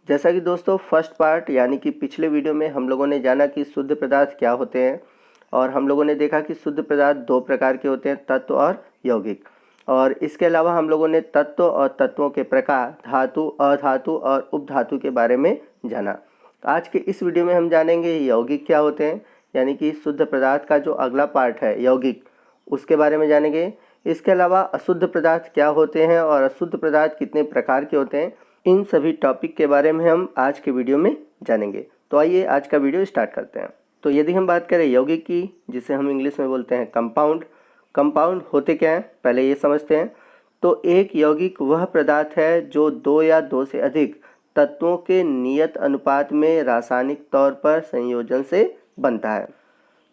जैसा कि दोस्तों फर्स्ट पार्ट यानी कि पिछले वीडियो में हम लोगों ने जाना कि शुद्ध पदार्थ क्या होते हैं और हम लोगों ने देखा कि शुद्ध पदार्थ दो प्रकार के होते हैं, तत्व और यौगिक। और इसके अलावा हम लोगों ने तत्व और तत्वों के प्रकार, धातु, अधातु और उपधातु के बारे में जाना। आज के इस वीडियो में हम जानेंगे यौगिक क्या होते हैं, यानी कि शुद्ध पदार्थ का जो अगला पार्ट है यौगिक, उसके बारे में जानेंगे। इसके अलावा अशुद्ध पदार्थ क्या होते हैं और अशुद्ध पदार्थ कितने प्रकार के होते हैं, इन सभी टॉपिक के बारे में हम आज के वीडियो में जानेंगे। तो आइए आज का वीडियो स्टार्ट करते हैं। तो यदि हम बात करें यौगिक की, जिसे हम इंग्लिश में बोलते हैं कंपाउंड, कंपाउंड होते क्या हैं पहले ये समझते हैं। तो एक यौगिक वह पदार्थ है जो दो या दो से अधिक तत्वों के नियत अनुपात में रासायनिक तौर पर संयोजन से बनता है।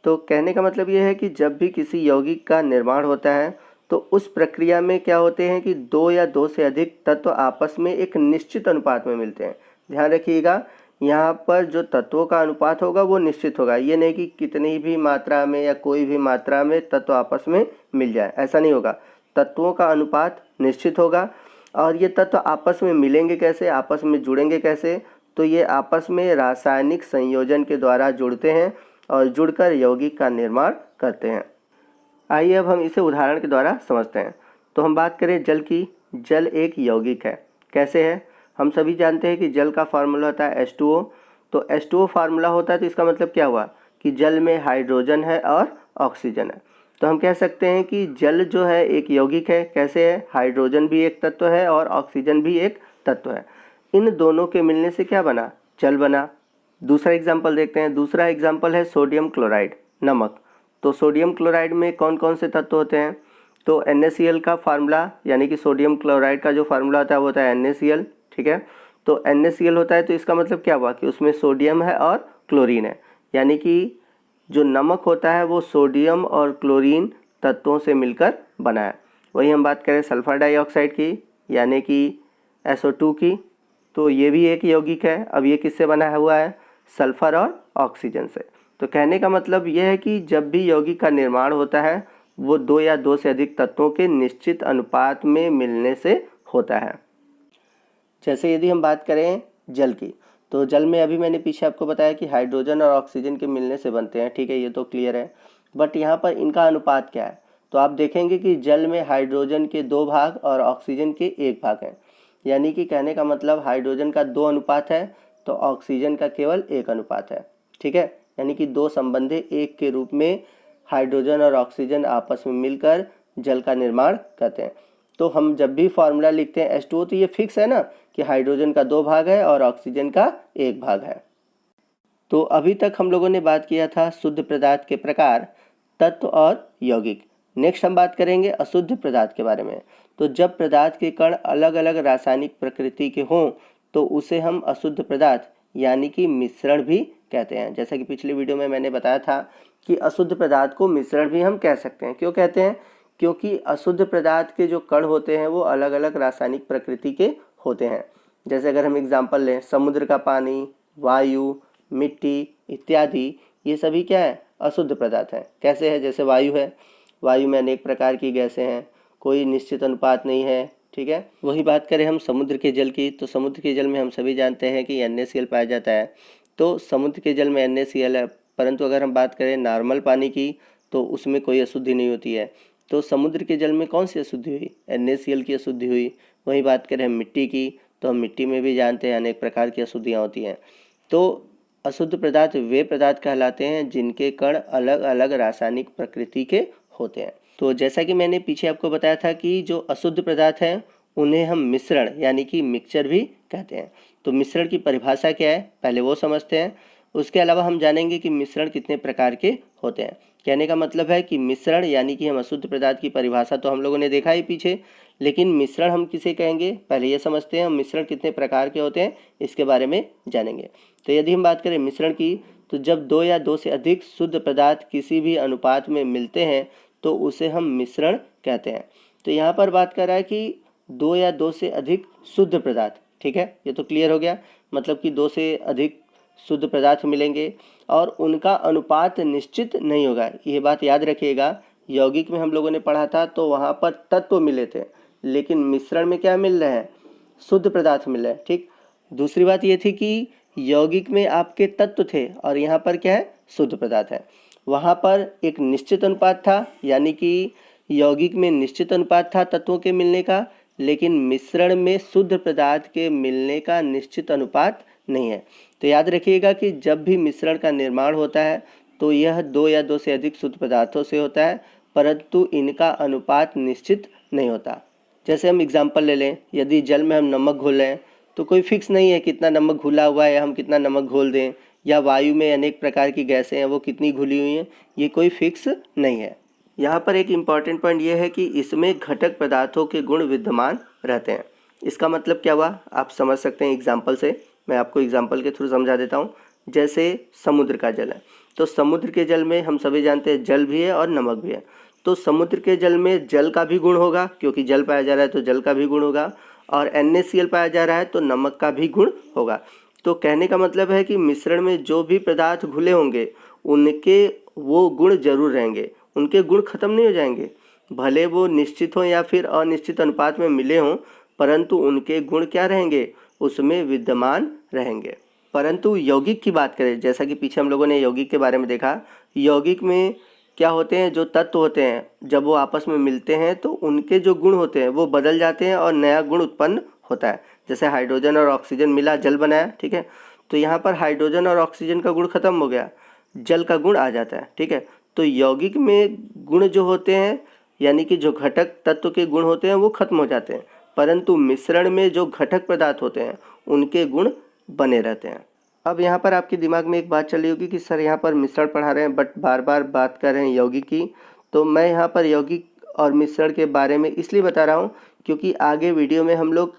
तो कहने का मतलब ये है कि जब भी किसी यौगिक का निर्माण होता है तो उस प्रक्रिया में क्या होते हैं कि दो या दो से अधिक तत्व आपस में एक निश्चित अनुपात में मिलते हैं। ध्यान रखिएगा, यहाँ पर जो तत्वों का अनुपात होगा वो निश्चित होगा। ये नहीं कि कितनी भी मात्रा में या कोई भी मात्रा में तत्व आपस में मिल जाए, ऐसा नहीं होगा। तत्वों का अनुपात निश्चित होगा। और ये तत्व आपस में मिलेंगे कैसे, आपस में जुड़ेंगे कैसे? तो ये आपस में रासायनिक संयोजन के द्वारा जुड़ते हैं और जुड़कर यौगिक का निर्माण करते हैं। आइए अब हम इसे उदाहरण के द्वारा समझते हैं। तो हम बात करें जल की। जल एक यौगिक है। कैसे है? हम सभी जानते हैं कि जल का फार्मूला होता है H2O। तो H2O फार्मूला होता है तो इसका मतलब क्या हुआ कि जल में हाइड्रोजन है और ऑक्सीजन है। तो हम कह सकते हैं कि जल जो है एक यौगिक है। कैसे है? हाइड्रोजन भी एक तत्व है और ऑक्सीजन भी एक तत्व है। इन दोनों के मिलने से क्या बना? जल बना। दूसरा एग्जाम्पल देखते हैं। दूसरा एग्जाम्पल है सोडियम क्लोराइड, नमक। तो सोडियम क्लोराइड में कौन कौन से तत्व होते हैं? तो NaCl का फार्मूला, यानी कि सोडियम क्लोराइड का जो फार्मूला होता है वो होता है NaCl। ठीक है, तो NaCl होता है तो इसका मतलब क्या हुआ कि उसमें सोडियम है और क्लोरीन है। यानी कि जो नमक होता है वो सोडियम और क्लोरीन तत्वों से मिलकर बना है। वही हम बात करें सल्फर डाइऑक्साइड की, यानी कि SO2 की, तो ये भी एक यौगिक है। अब ये किससे बना हुआ है? सल्फर और ऑक्सीजन से। तो कहने का मतलब यह है कि जब भी यौगिक का निर्माण होता है वो दो या दो से अधिक तत्वों के निश्चित अनुपात में मिलने से होता है। जैसे यदि हम बात करें जल की, तो जल में अभी मैंने पीछे आपको बताया कि हाइड्रोजन और ऑक्सीजन के मिलने से बनते हैं। ठीक है, ये तो क्लियर है। बट यहाँ पर इनका अनुपात क्या है? तो आप देखेंगे कि जल में हाइड्रोजन के 2 भाग और ऑक्सीजन के 1 भाग हैं। यानी कि कहने का मतलब हाइड्रोजन का 2 अनुपात है तो ऑक्सीजन का केवल 1 अनुपात है। ठीक है, यानी कि 2 संबंधी 1 के रूप में हाइड्रोजन और ऑक्सीजन आपस में मिलकर जल का निर्माण करते हैं। तो हम जब भी फॉर्मूला लिखते हैं H2O तो ये फिक्स है ना कि हाइड्रोजन का 2 भाग है और ऑक्सीजन का 1 भाग है। तो अभी तक हम लोगों ने बात किया था शुद्ध पदार्थ के प्रकार, तत्व और यौगिक। नेक्स्ट हम बात करेंगे अशुद्ध पदार्थ के बारे में। तो जब पदार्थ के कण अलग अलग रासायनिक प्रकृति के हों तो उसे हम अशुद्ध पदार्थ यानी कि मिश्रण भी कहते हैं। जैसा कि पिछले वीडियो में मैंने बताया था कि अशुद्ध पदार्थ को मिश्रण भी हम कह सकते हैं। क्यों कहते हैं? क्योंकि अशुद्ध पदार्थ के जो कण होते हैं वो अलग अलग रासायनिक प्रकृति के होते हैं। जैसे अगर हम एग्जाम्पल लें, समुद्र का पानी, वायु, मिट्टी इत्यादि, ये सभी क्या है? अशुद्ध पदार्थ हैं। कैसे है? जैसे वायु है, वायु में अनेक प्रकार की गैसें हैं, कोई निश्चित अनुपात नहीं है। ठीक है, वही बात करें हम समुद्र के जल की, तो समुद्र के जल में हम सभी जानते हैं कि NaCl पाया जाता है। तो समुद्र के जल में NaCl है, परंतु अगर हम बात करें नॉर्मल पानी की तो उसमें कोई अशुद्धि नहीं होती है। तो समुद्र के जल में कौन सी अशुद्धि हुई? NaCl की अशुद्धि हुई। वही बात करें हम मिट्टी की, तो हम मिट्टी में भी जानते हैं अनेक प्रकार की अशुद्धियाँ होती हैं। तो अशुद्ध पदार्थ वे पदार्थ कहलाते हैं जिनके कण अलग अलग रासायनिक प्रकृति के होते हैं। तो जैसा कि मैंने पीछे आपको बताया था कि जो अशुद्ध पदार्थ हैं उन्हें हम मिश्रण यानी कि मिक्सचर भी कहते हैं। तो मिश्रण की परिभाषा क्या है पहले वो समझते हैं। उसके अलावा हम जानेंगे कि मिश्रण कितने प्रकार के होते हैं। कहने का मतलब है कि मिश्रण यानी कि हम अशुद्ध पदार्थ की परिभाषा तो हम लोगों ने देखा ही पीछे, लेकिन मिश्रण हम किसे कहेंगे पहले ये समझते हैं। हम मिश्रण कितने प्रकार के होते हैं इसके बारे में जानेंगे। तो यदि हम बात करें मिश्रण की, तो जब दो या दो से अधिक शुद्ध पदार्थ किसी भी अनुपात में मिलते हैं तो उसे हम मिश्रण कहते हैं। तो यहाँ पर बात कर रहा है कि दो या दो से अधिक शुद्ध पदार्थ। ठीक है, ये तो क्लियर हो गया। मतलब कि दो से अधिक शुद्ध पदार्थ मिलेंगे और उनका अनुपात निश्चित नहीं होगा। ये बात याद रखिएगा, यौगिक में हम लोगों ने पढ़ा था तो वहाँ पर तत्व मिले थे, लेकिन मिश्रण में क्या मिल रहे हैं? शुद्ध पदार्थ मिल रहे हैं। ठीक, दूसरी बात ये थी कि यौगिक में आपके तत्व थे और यहाँ पर क्या है, शुद्ध पदार्थ है। वहाँ पर एक निश्चित अनुपात था, यानी कि यौगिक में निश्चित अनुपात था तत्वों के मिलने का, लेकिन मिश्रण में शुद्ध पदार्थ के मिलने का निश्चित अनुपात नहीं है। तो याद रखिएगा कि जब भी मिश्रण का निर्माण होता है तो यह दो या दो से अधिक शुद्ध पदार्थों से होता है, परंतु इनका अनुपात निश्चित नहीं होता। जैसे हम एग्जाम्पल ले लें, यदि जल में हम नमक घोल रहे हैं तो कोई फिक्स नहीं है कितना नमक घुला हुआ है या हम कितना नमक घोल दें, या वायु में अनेक प्रकार की गैसें हैं वो कितनी घुली हुई हैं, ये कोई फिक्स नहीं है। यहाँ पर एक इम्पॉर्टेंट पॉइंट ये है कि इसमें घटक पदार्थों के गुण विद्यमान रहते हैं। इसका मतलब क्या हुआ, आप समझ सकते हैं एग्जाम्पल से। मैं आपको एग्जाम्पल के थ्रू समझा देता हूँ। जैसे समुद्र का जल है, तो समुद्र के जल में हम सभी जानते हैं जल भी है और नमक भी है। तो समुद्र के जल में जल का भी गुण होगा, क्योंकि जल पाया जा रहा है तो जल का भी गुण होगा, और NaCl पाया जा रहा है तो नमक का भी गुण होगा। तो कहने का मतलब है कि मिश्रण में जो भी पदार्थ घुले होंगे उनके वो गुण जरूर रहेंगे, उनके गुण खत्म नहीं हो जाएंगे। भले वो निश्चित हो या फिर अनिश्चित अनुपात में मिले हों, परंतु उनके गुण क्या रहेंगे, उसमें विद्यमान रहेंगे। परंतु यौगिक की बात करें, जैसा कि पीछे हम लोगों ने यौगिक के बारे में देखा, यौगिक में क्या होते हैं, जो तत्व होते हैं जब वो आपस में मिलते हैं तो उनके जो गुण होते हैं वो बदल जाते हैं और नया गुण उत्पन्न होता है। जैसे हाइड्रोजन और ऑक्सीजन मिला जल बनाया, ठीक है, तो यहाँ पर हाइड्रोजन और ऑक्सीजन का गुण खत्म हो गया, जल का गुण आ जाता है, ठीक है। तो यौगिक में गुण जो होते हैं, यानी कि जो घटक तत्व के गुण होते हैं वो खत्म हो जाते हैं, परंतु मिश्रण में जो घटक पदार्थ होते हैं उनके गुण बने रहते हैं। अब यहाँ पर आपके दिमाग में एक बात चली होगी कि सर यहाँ पर मिश्रण पढ़ा रहे हैं बट बार बार बात कर रहे हैं यौगिक की। तो मैं यहाँ पर यौगिक और मिश्रण के बारे में इसलिए बता रहा हूँ क्योंकि आगे वीडियो में हम लोग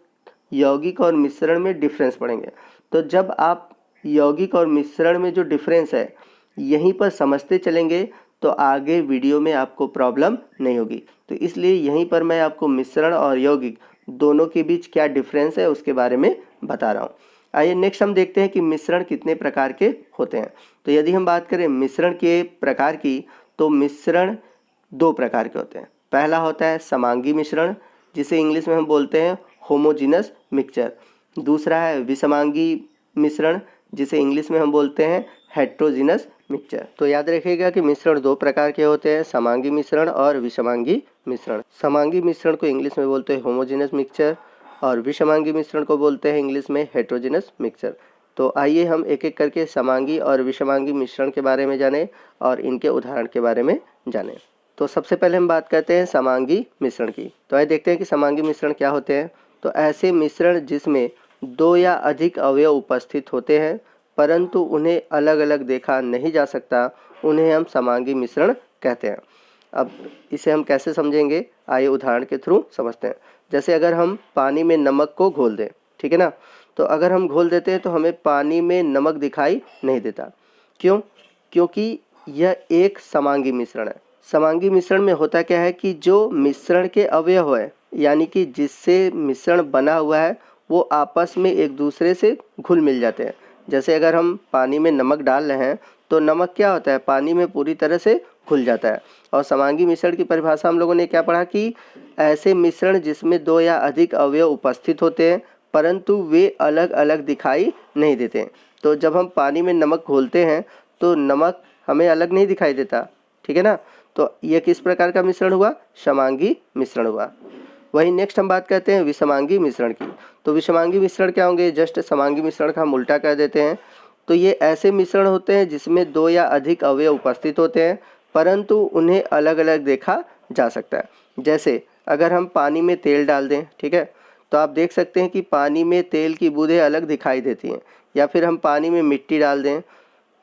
यौगिक और मिश्रण में डिफरेंस पढ़ेंगे। तो जब आप यौगिक और मिश्रण में जो डिफरेंस है यहीं पर समझते चलेंगे तो आगे वीडियो में आपको प्रॉब्लम नहीं होगी। तो इसलिए यहीं पर मैं आपको मिश्रण और यौगिक दोनों के बीच क्या डिफरेंस है उसके बारे में बता रहा हूँ। आइए नेक्स्ट हम देखते हैं कि मिश्रण कितने प्रकार के होते हैं। तो यदि हम बात करें मिश्रण के प्रकार की, तो मिश्रण दो प्रकार के होते हैं। पहला होता है समांगी मिश्रण, जिसे इंग्लिश में हम बोलते हैं होमोजीनस मिक्सचर। दूसरा है विषमांगी मिश्रण, जिसे इंग्लिश में हम बोलते हैं हेट्रोजीनस मिक्सचर। तो याद रखिएगा कि मिश्रण दो प्रकार के होते हैं, समांगी मिश्रण और विषमांगी मिश्रण। समांगी मिश्रण को इंग्लिश में बोलते हैं होमोजीनस मिक्सचर और विषमांगी मिश्रण को बोलते हैं इंग्लिश में हेट्रोजीनस मिक्सचर। तो आइए हम एक एक करके समांगी और विषमांगी मिश्रण के बारे में जानें और इनके उदाहरण के बारे में जानें। तो सबसे पहले हम बात करते हैं समांगी मिश्रण की। तो आइए देखते हैं कि समांगी मिश्रण क्या होते हैं। तो ऐसे मिश्रण जिसमें दो या अधिक अवयव उपस्थित होते हैं परंतु उन्हें अलग अलग देखा नहीं जा सकता, उन्हें हम समांगी मिश्रण कहते हैं। अब इसे हम कैसे समझेंगे, आइए उदाहरण के थ्रू समझते हैं। जैसे अगर हम पानी में नमक को घोल दें, ठीक है ना, तो अगर हम घोल देते हैं तो हमें पानी में नमक दिखाई नहीं देता। क्यों? क्योंकि यह एक समांगी मिश्रण है। समांगी मिश्रण में होता क्या है कि जो मिश्रण के अवयव है, यानी कि जिससे मिश्रण बना हुआ है, वो आपस में एक दूसरे से घुल मिल जाते हैं। जैसे अगर हम पानी में नमक डाल रहे हैं तो नमक क्या होता है, पानी में पूरी तरह से घुल जाता है। और समांगी मिश्रण की परिभाषा हम लोगों ने क्या पढ़ा कि ऐसे मिश्रण जिसमें दो या अधिक अवयव उपस्थित होते हैं परंतु वे अलग अलग दिखाई नहीं देते। तो जब हम पानी में नमक घोलते हैं तो नमक हमें अलग नहीं दिखाई देता, ठीक है ना। तो यह किस प्रकार का मिश्रण हुआ, समांगी मिश्रण हुआ। वही नेक्स्ट हम बात करते हैं विषमांगी मिश्रण की। तो विषमांगी मिश्रण क्या होंगे, जस्ट समांगी मिश्रण का हम उल्टा कर देते हैं। तो ये ऐसे मिश्रण होते हैं जिसमें दो या अधिक अवयव उपस्थित होते हैं परंतु उन्हें अलग अलग देखा जा सकता है। जैसे अगर हम पानी में तेल डाल दें, ठीक है, तो आप देख सकते हैं कि पानी में तेल की बूंदें अलग दिखाई देती हैं। या फिर हम पानी में मिट्टी डाल दें,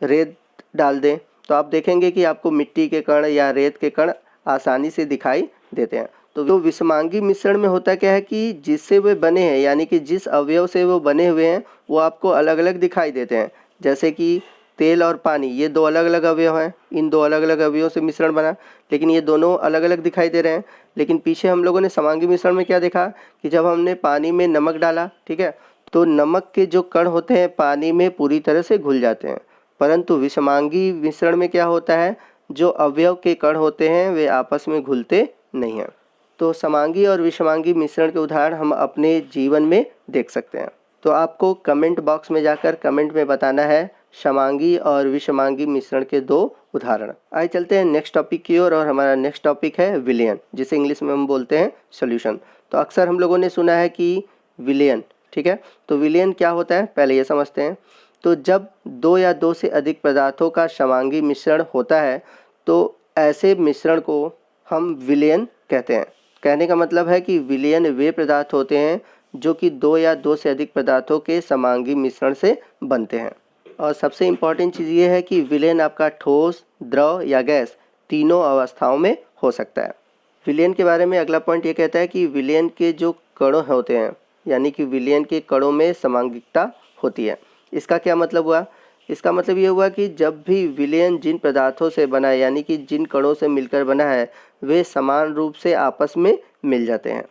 रेत डाल दें, तो आप देखेंगे कि आपको मिट्टी के कण या रेत के कण आसानी से दिखाई देते हैं। तो जो विषमांगी मिश्रण में होता क्या है कि जिससे वे बने हैं, यानी कि जिस अवयव से वो बने हुए हैं वो आपको अलग अलग दिखाई देते हैं। जैसे कि तेल और पानी, ये दो अलग अलग अवयव हैं, इन दो अलग अलग अवयवों से मिश्रण बना, लेकिन ये दोनों अलग अलग दिखाई दे रहे हैं। लेकिन पीछे हम लोगों ने समांगी मिश्रण में क्या देखा कि जब हमने पानी में नमक डाला, ठीक है, तो नमक के जो कण होते हैं पानी में पूरी तरह से घुल जाते हैं। परंतु विषमांगी मिश्रण में क्या होता है, जो अवयव के कण होते हैं वे आपस में घुलते नहीं हैं। तो समांगी और विषमांगी मिश्रण के उदाहरण हम अपने जीवन में देख सकते हैं। तो आपको कमेंट बॉक्स में जाकर कमेंट में बताना है समांगी और विषमांगी मिश्रण के 2 उदाहरण। आइए चलते हैं नेक्स्ट टॉपिक की ओर, और हमारा नेक्स्ट टॉपिक है विलयन, जिसे इंग्लिश में हम बोलते हैं सॉल्यूशन। तो अक्सर हम लोगों ने सुना है कि विलयन, ठीक है, तो विलयन क्या होता है पहले ये समझते हैं। तो जब 2 या 2 से अधिक पदार्थों का समांगी मिश्रण होता है तो ऐसे मिश्रण को हम विलयन कहते हैं। कहने का मतलब है कि विलयन वे पदार्थ होते हैं जो कि 2 या 2 से अधिक पदार्थों के समांगी मिश्रण से बनते हैं। और सबसे इम्पॉर्टेंट चीज़ ये है कि विलयन आपका ठोस, द्रव या गैस तीनों अवस्थाओं में हो सकता है। विलयन के बारे में अगला पॉइंट ये कहता है कि विलयन के जो कण होते हैं, यानी कि विलयन के कणों में समांगिकता होती है। इसका क्या मतलब हुआ? इसका मतलब ये हुआ कि जब भी विलयन जिन पदार्थों से बना है, यानी कि जिन कणों से मिलकर बना है, वे समान रूप से आपस में मिल जाते हैं।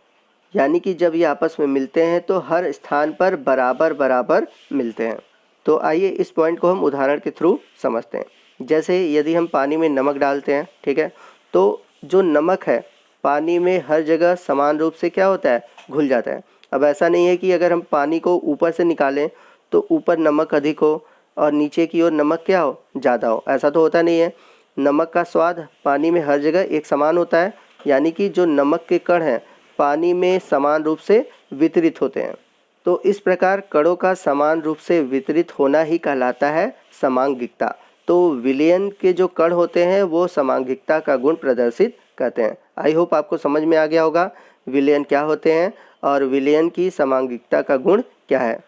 यानी कि जब ये आपस में मिलते हैं तो हर स्थान पर बराबर बराबर मिलते हैं। तो आइए इस पॉइंट को हम उदाहरण के थ्रू समझते हैं। जैसे यदि हम पानी में नमक डालते हैं, ठीक है, तो जो नमक है पानी में हर जगह समान रूप से क्या होता है, घुल जाता है। अब ऐसा नहीं है कि अगर हम पानी को ऊपर से निकालें तो ऊपर नमक अधिक हो और नीचे की ओर नमक क्या हो, ज़्यादा हो, ऐसा तो होता नहीं है। नमक का स्वाद पानी में हर जगह एक समान होता है, यानी कि जो नमक के कण हैं पानी में समान रूप से वितरित होते हैं। तो इस प्रकार कणों का समान रूप से वितरित होना ही कहलाता है समांगिकता। तो विलयन के जो कण होते हैं वो समांगिकता का गुण प्रदर्शित करते हैं। आई होप आपको समझ में आ गया होगा विलयन क्या होते हैं और विलयन की समांगिकता का गुण क्या है।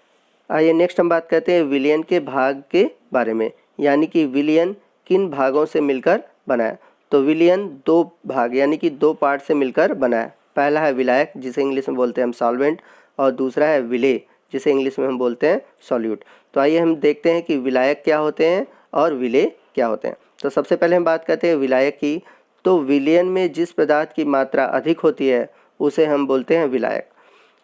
आइए नेक्स्ट हम बात करते हैं विलयन के भाग के बारे में, यानी कि विलयन किन भागों से मिलकर बना है। तो विलयन 2 भाग यानी कि 2 पार्ट से मिलकर बना है। पहला है विलायक, जिसे इंग्लिश में बोलते हैं हम सॉल्वेंट, और दूसरा है विलेय, जिसे इंग्लिश में हम बोलते हैं सॉल्यूट। तो आइए हम देखते हैं कि विलायक क्या होते हैं और विलेय क्या होते हैं। तो सबसे पहले हम बात करते हैं विलायक की। तो विलयन में जिस पदार्थ की मात्रा अधिक होती है उसे हम बोलते हैं विलायक,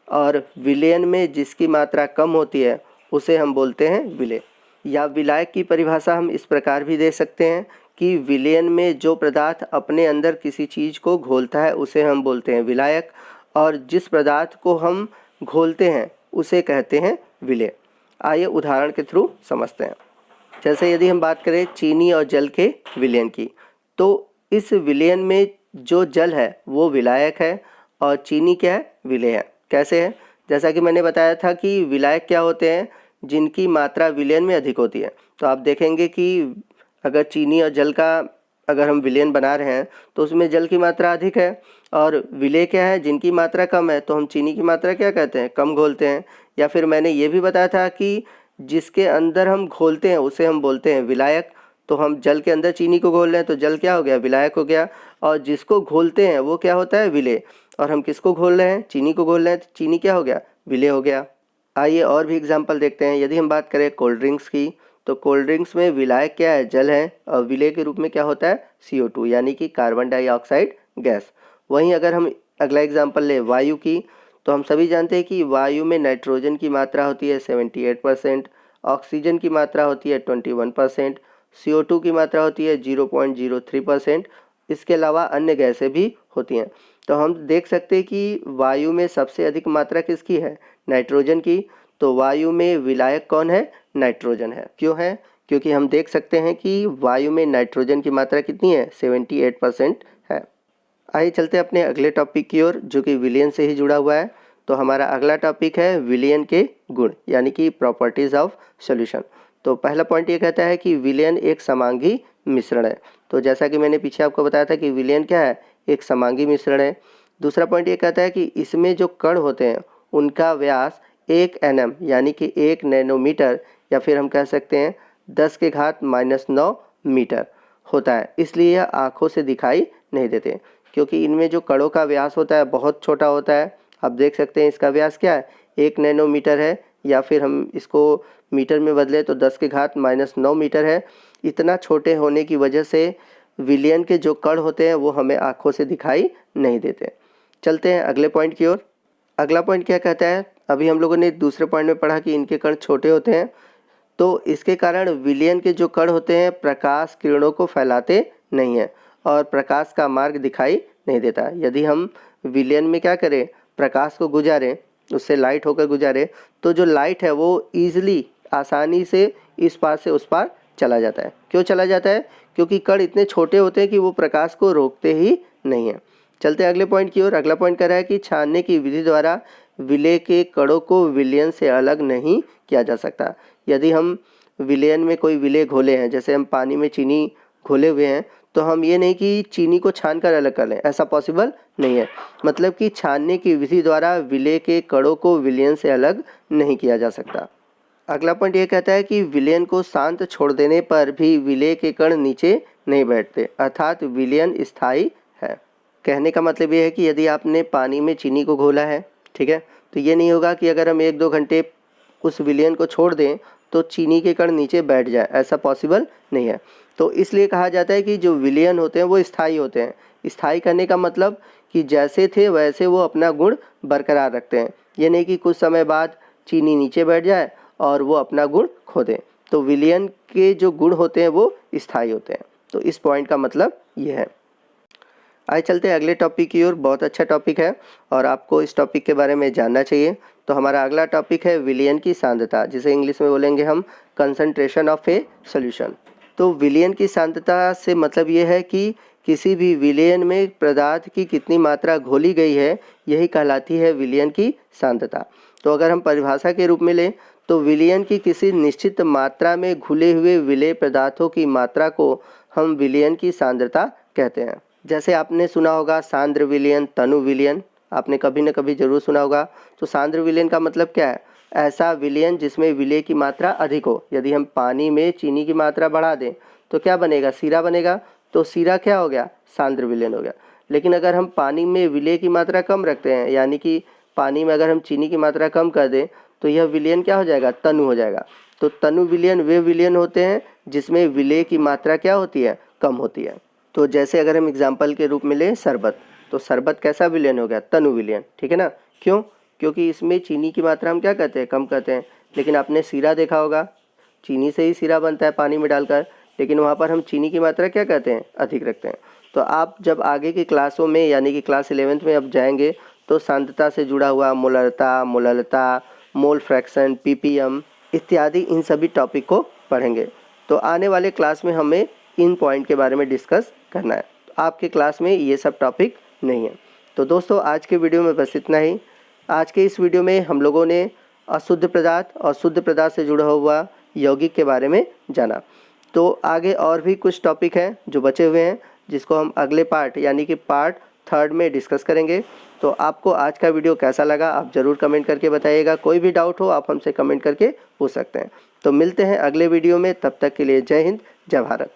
और विलयन में जिसकी मात्रा कम होती है उसे हम बोलते हैं विलेय। या विलायक की परिभाषा हम इस प्रकार भी दे सकते हैं कि विलयन में जो पदार्थ अपने अंदर किसी चीज़ को घोलता है उसे हम बोलते हैं विलायक, और जिस पदार्थ को हम घोलते हैं उसे कहते हैं विलेय। आइए उदाहरण के थ्रू समझते हैं। जैसे यदि हम बात करें चीनी और जल के विलयन की, तो इस विलयन में जो जल है वो विलायक है और चीनी क्या है, विलेय है। कैसे है? जैसा कि मैंने बताया था कि विलायक क्या होते हैं, जिनकी मात्रा विलयन में अधिक होती है। तो आप देखेंगे कि अगर चीनी और जल का अगर हम विलयन बना रहे हैं तो उसमें जल की मात्रा अधिक है, और विलेय क्या है, जिनकी मात्रा कम है, तो हम चीनी की मात्रा क्या कहते हैं, कम घोलते हैं। या फिर मैंने ये भी बताया था कि जिसके अंदर हम घोलते हैं उसे हम बोलते हैं विलायक। तो हम जल के अंदर चीनी को घोल रहे हैं तो जल क्या हो गया, विलायक हो गया, और जिसको घोलते हैं वो क्या होता है, विलेय। और हम किसको घोल रहे हैं, चीनी को घोल रहे हैं, तो चीनी क्या हो गया, विलेय हो गया। आइए और भी एग्जाम्पल देखते हैं। यदि हम बात करें कोल्ड ड्रिंक्स की, तो कोल्ड ड्रिंक्स में विलायक क्या है, जल है, और विलेय के रूप में क्या होता है, CO2 यानी कि कार्बन डाइऑक्साइड गैस। वहीं अगर हम अगला एग्जाम्पल ले वायु की, तो हम सभी जानते हैं कि वायु में नाइट्रोजन की मात्रा होती है 78%, ऑक्सीजन की मात्रा होती है 21%, CO2 की मात्रा होती है 0.03%। इसके अलावा अन्य गैसें भी होती हैं। तो हम देख सकते हैं कि वायु में सबसे अधिक मात्रा किसकी है, नाइट्रोजन की। तो वायु में विलायक कौन है, नाइट्रोजन है। क्यों है? क्योंकि हम देख सकते हैं कि वायु में नाइट्रोजन की मात्रा कितनी है, 78% है। आइए चलते हैं अपने अगले टॉपिक की ओर, जो कि विलयन से ही जुड़ा हुआ है। तो हमारा अगला टॉपिक है विलयन के गुण, यानी कि प्रॉपर्टीज़ ऑफ सॉल्यूशन। तो पहला पॉइंट ये कहता है कि विलयन एक समांगी मिश्रण है। तो जैसा कि मैंने पीछे आपको बताया था कि विलयन क्या है, एक समांगी मिश्रण है। दूसरा पॉइंट ये कहता है कि इसमें जो कण होते हैं उनका व्यास 1 nm यानी कि 1 नैनोमीटर, या फिर हम कह सकते हैं 10⁻⁹ मीटर होता है। इसलिए यह आँखों से दिखाई नहीं देते, क्योंकि इनमें जो कणों का व्यास होता है बहुत छोटा होता है। आप देख सकते हैं इसका व्यास क्या है, 1 नैनोमीटर है, या फिर हम इसको मीटर में बदले तो 10⁻⁹ मीटर है। इतना छोटे होने की वजह से विलयन के जो कण होते हैं वो हमें आँखों से दिखाई नहीं देते। चलते हैं अगले पॉइंट की ओर। अगला पॉइंट क्या कहता है, अभी हम लोगों ने दूसरे पॉइंट में पढ़ा कि इनके कण छोटे होते हैं, तो इसके कारण विलयन के जो कण होते हैं प्रकाश किरणों को फैलाते नहीं हैं और प्रकाश का मार्ग दिखाई नहीं देता। यदि हम विलयन में क्या करें, प्रकाश को गुजारें, उससे लाइट होकर गुजारे तो जो लाइट है वो ईजिली आसानी से इस पार से उस पार चला जाता है। क्यों चला जाता है? क्योंकि कण इतने छोटे होते हैं कि वो प्रकाश को रोकते ही नहीं हैं। चलते हैं अगले पॉइंट की ओर। अगला पॉइंट कह रहा है कि छानने की विधि द्वारा विलेय के कणों को विलयन से अलग नहीं किया जा सकता। यदि हम विलयन में कोई विलेय घोले हैं, जैसे हम पानी में चीनी घोले हुए हैं, तो हम ये नहीं कि चीनी को छान कर अलग कर लें, ऐसा पॉसिबल नहीं है। मतलब कि छानने की विधि द्वारा विलेय के कणों को विलयन से अलग नहीं किया जा सकता। अगला पॉइंट ये कहता है कि विलयन को शांत छोड़ देने पर भी विलेय के कण नीचे नहीं बैठते, अर्थात विलयन स्थायी है। कहने का मतलब ये है कि यदि आपने पानी में चीनी को घोला है, ठीक है, तो ये नहीं होगा कि अगर हम 1-2 घंटे उस विलयन को छोड़ दें तो चीनी के कण नीचे बैठ जाए, ऐसा पॉसिबल नहीं है। तो इसलिए कहा जाता है कि जो विलयन होते हैं वो स्थायी होते हैं। स्थायी करने का मतलब कि जैसे थे वैसे वो अपना गुण बरकरार रखते हैं। ये नहीं कि कुछ समय बाद चीनी नीचे बैठ जाए और वो अपना गुण खो दें। तो विलयन के जो गुण होते हैं वो स्थायी होते हैं। तो इस पॉइंट का मतलब ये है। आइए चलते हैं अगले टॉपिक की ओर। बहुत अच्छा टॉपिक है और आपको इस टॉपिक के बारे में जानना चाहिए। तो हमारा अगला टॉपिक है विलयन की सांद्रता, जिसे इंग्लिश में बोलेंगे हम कंसंट्रेशन ऑफ ए सॉल्यूशन। तो विलयन की सांद्रता से मतलब ये है कि किसी भी विलयन में पदार्थ की कितनी मात्रा घोली गई है, यही कहलाती है विलयन की सांद्रता। तो अगर हम परिभाषा के रूप में लें तो विलयन की किसी निश्चित मात्रा में घुले हुए विलेय पदार्थों की मात्रा को हम विलयन की सांद्रता कहते हैं। जैसे आपने सुना होगा सांद्र विलयन, तनु विलयन, आपने कभी न कभी जरूर सुना होगा। तो सांद्र विलयन का मतलब क्या है? ऐसा विलयन जिसमें विलेय की मात्रा अधिक हो। यदि हम पानी में चीनी की मात्रा बढ़ा दें तो क्या बनेगा? सीरा बनेगा। तो सीरा क्या हो गया? सांद्र विलयन हो गया। लेकिन अगर हम पानी में विलेय की मात्रा कम रखते हैं, यानी कि पानी में अगर हम चीनी की मात्रा कम कर दें तो यह विलयन क्या हो जाएगा? तनु हो जाएगा। तो तनु विलयन वे विलयन होते हैं जिसमें विलेय की मात्रा क्या होती है? कम होती है। तो जैसे अगर हम एग्जाम्पल के रूप में लें शरबत, तो शरबत कैसा विलयन हो गया? तनु विलयन, ठीक है ना। क्यों? क्योंकि इसमें चीनी की मात्रा हम क्या कहते हैं? कम कहते हैं। लेकिन आपने सीरा देखा होगा, चीनी से ही सीरा बनता है पानी में डालकर, लेकिन वहाँ पर हम चीनी की मात्रा क्या कहते हैं? अधिक रखते हैं। तो आप जब आगे की क्लासों में यानी कि क्लास 11th में अब जाएंगे तो सांद्रता से जुड़ा हुआ मोलरता, मोललता, मोल फ्रैक्शन, ppm इत्यादि इन सभी टॉपिक को पढ़ेंगे। तो आने वाले क्लास में हमें इन पॉइंट के बारे में डिस्कस करना है। तो आपके क्लास में ये सब टॉपिक नहीं है। तो दोस्तों आज के वीडियो में बस इतना ही। आज के इस वीडियो में हम लोगों ने अशुद्ध पदार्थ और शुद्ध पदार्थ से जुड़ा हुआ यौगिक के बारे में जाना। तो आगे और भी कुछ टॉपिक हैं जो बचे हुए हैं, जिसको हम अगले पार्ट यानी कि पार्ट 3 में डिस्कस करेंगे। तो आपको आज का वीडियो कैसा लगा आप ज़रूर कमेंट करके बताइएगा। कोई भी डाउट हो आप हमसे कमेंट करके पूछ सकते हैं। तो मिलते हैं अगले वीडियो में, तब तक के लिए जय हिंद, जय भारत।